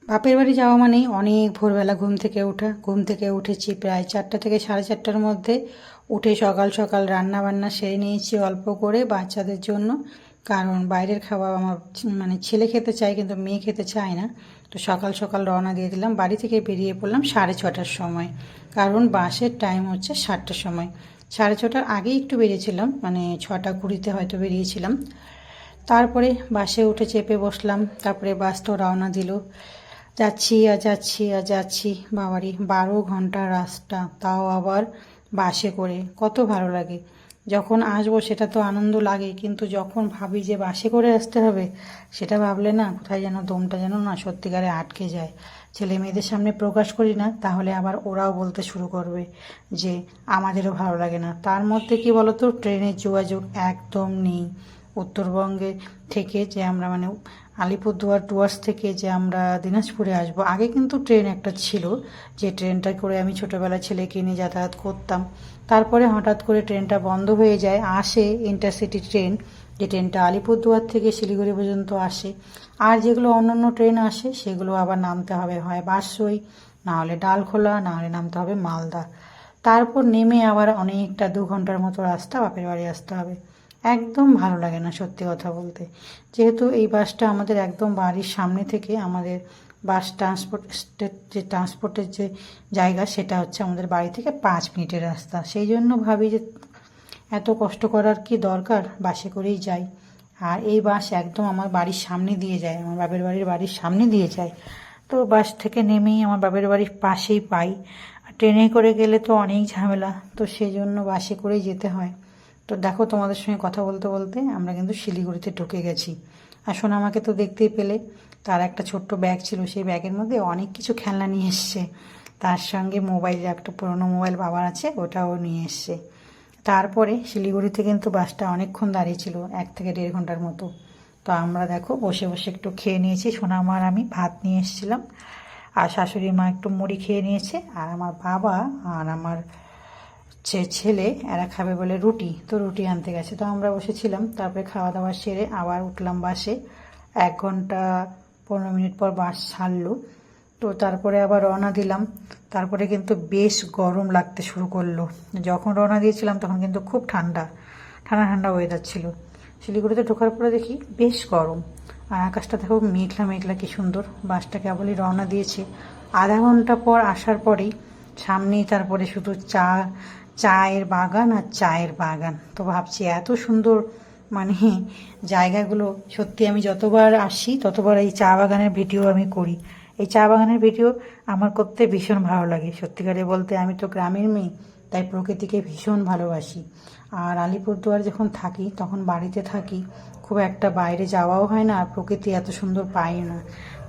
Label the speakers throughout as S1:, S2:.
S1: বাপের বাড়ি যাওয়া মানেই অনেক ভোরবেলা ঘুম থেকে উঠেছি প্রায় 4টা থেকে 4:30টার মধ্যে। উঠে সকাল সকাল রান্না বান্না সেরে নিয়েছি অল্প করে বাচ্চাদের জন্য, কারণ বাইরের খাবার আমার মানে ছেলে খেতে চায় কিন্তু মেয়ে খেতে চায় না। তো সকাল সকাল রওনা দিয়ে দিলাম, বাড়ি থেকে বেরিয়ে পড়লাম 6:30টার সময়, কারণ বাসের টাইম হচ্ছে 7টার সময়। 6:30টার আগেই একটু বেরিয়েছিলাম, মানে 6:20 হয়তো বেরিয়েছিলাম। তারপরে বাসে উঠে চেপে বসলাম, তারপরে বাস তো রওনা দিল। যাচ্ছি বাবারি 12 ঘন্টা রাস্তা, তাও আবার বাসে করে, কত ভালো লাগে। যখন আসবো সেটা তো আনন্দ লাগে, কিন্তু যখন ভাবি যে বাসে করে আসতে হবে, সেটা ভাবলে না কোথায় যেন দমটা যেন না সত্যিকারে আটকে যায়। ছেলে মেয়েদের সামনে প্রকাশ করি না, তাহলে আবার ওরাও বলতে শুরু করবে যে আমাদেরও ভালো লাগে না। তার মধ্যে কি বলতো, ট্রেনের যোগাযোগ একদম নেই। উত্তরবঙ্গে থেকে যে আমরা মানে আলিপুরদুয়ার টুয়ার্স থেকে যে আমরা দিনাজপুরে আসব, আগে কিন্তু ট্রেন একটা ছিল, যে ট্রেনটা করে আমি ছোটোবেলায় ছেলেকে নিয়ে যাতায়াত করতাম। তারপরে হঠাৎ করে ট্রেনটা বন্ধ হয়ে যায়, আসে ইন্টারসিটি ট্রেন, যে ট্রেনটা আলিপুরদুয়ার থেকে শিলিগুড়ি পর্যন্ত আসে। আর যেগুলো অন্যান্য ট্রেন আসে সেগুলো আবার নামতে হবে হয় বারসই, না হলে ডালখোলা, না হলে নামতে হবে মালদা। তারপর নেমে আবার অনেকটা 2 ঘন্টার মতো রাস্তা বাপের বাড়ি আসতে হবে। একদম ভালো লাগে না সত্যি কথা বলতে। যেহেতু এই বাসটা আমাদের একদম বাড়ির সামনে থেকে, আমাদের বাস ট্রান্সপোর্টের যে জায়গা সেটা হচ্ছে আমাদের বাড়ি থেকে 5 মিনিটের রাস্তা। সেই জন্য ভাবি যে এত কষ্ট করার কি দরকার, বাসে করেই যাই। আর এই বাস একদম আমার বাড়ির সামনে দিয়ে যায়, আমার বাপের বাড়ির সামনে দিয়ে যায়। তো বাস থেকে নেমেই আমার বাপের বাড়ির পাশেই পাই। ট্রেনে করে গেলে তো অনেক ঝামেলা, তো সেই জন্য বাসে করেই যেতে হয়। তো দেখো, তোমাদের সঙ্গে কথা বলতে বলতে আমরা কিন্তু শিলিগুড়িতে ঢুকে গেছি। আর আমাকে তো দেখতেই পেলে, তার একটা ছোট্ট ব্যাগ ছিল, সেই ব্যাগের মধ্যে অনেক কিছু খেলনা নিয়ে এসছে। তার সঙ্গে মোবাইল, একটা পুরোনো মোবাইল বাবার আছে, ওটাও নিয়ে এসছে। তারপরে শিলিগুড়িতে কিন্তু বাসটা অনেকক্ষণ দাঁড়িয়ে ছিল, 1 থেকে 1.5 ঘন্টার মতো। তো আমরা দেখো বসে বসে একটু খেয়ে নিয়েছি, সোনামা আর আমি ভাত নিয়ে এসেছিলাম, আর শাশুড়ি মা একটু মুড়ি খেয়ে নিয়েছে, আর আমার বাবা আর আমার ছেলে এরা খাবে বলে রুটি, তো রুটি আনতে গেছে। তো আমরা বসেছিলাম, তারপরে খাওয়া দাওয়া সেরে আবার উঠলাম বাসে। 1 ঘন্টা 15 মিনিট পর বাস ছাড়লো। তো তারপরে আবার রওনা দিলাম। তারপরে কিন্তু বেশ গরম লাগতে শুরু করলো। যখন রওনা দিয়েছিলাম তখন কিন্তু খুব ঠান্ডা ঠান্ডা ঠান্ডা ওয়েদার ছিল। শিলিগুড়িতে ঢোকার পরে দেখি বেশ গরম, আর আকাশটা দেখো মেঘলা মেঘলা, কি সুন্দর। বাসটা কেবলই রওনা দিয়েছে। আধা ঘন্টা পর আসার পরেই সামনেই তারপরে শুধু চায়ের বাগান আর চায়ের বাগান। তো ভাবছি এত সুন্দর মানে জায়গাগুলো, সত্যি আমি যতবার আসি ততবার এই চা বাগানের ভিডিও আমি করি। এই চা বাগানের ভিডিও আমার করতে ভীষণ ভালো লাগে। সত্যিকারে বলতে আমি তো গ্রামের মেয়ে, তাই প্রকৃতিকে ভীষণ ভালোবাসি। আর আলিপুরদুয়ার যখন থাকি তখন বাড়িতে থাকি, খুব একটা বাইরে যাওয়াও হয় না, আর প্রকৃতি এত সুন্দর পাই না।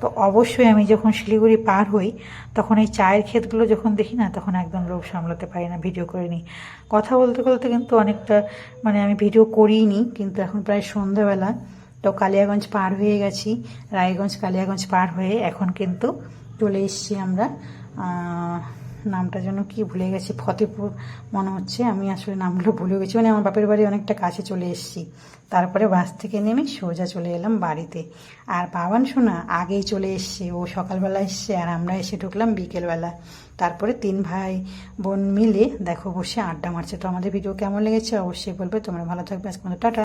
S1: তো অবশ্যই আমি যখন শিলিগুড়ি পার হই, তখন এই চায়ের ক্ষেতগুলো যখন দেখি না, তখন একদম লোভ সামলাতে পারি না, ভিডিও করে নিই। কথা বলতে বলতে কিন্তু অনেকটা মানে আমি ভিডিও করিই নি, কিন্তু এখন প্রায় সন্ধ্যাবেলা। তো কালিয়াগঞ্জ পার হয়ে গেছি, রায়গঞ্জ কালিয়াগঞ্জ পার হয়ে এখন কিন্তু চলে এসেছি আমরা, নামটা যেন কি ভুলে গেছি, ফতেপুর মনে হচ্ছে। আমি আসলে নামগুলো ভুলে গেছি, মানে আমার বাপের বাড়ি অনেকটা কাছে চলে এসেছি। তারপরে বাস থেকে নেমে সোজা চলে এলাম বাড়িতে। আর বাবান সোনা আগেই চলে এসছে, ও সকালবেলা এসছে, আর আমরা এসে ঢুকলাম বিকেলবেলা। তারপরে 3 ভাই বোন মিলে দেখো বসে আড্ডা মারছে। তো আমাদের ভিডিও কেমন লেগেছে অবশ্যই বলবে। তোমরা ভালো থাকবে, আজকে টাটা।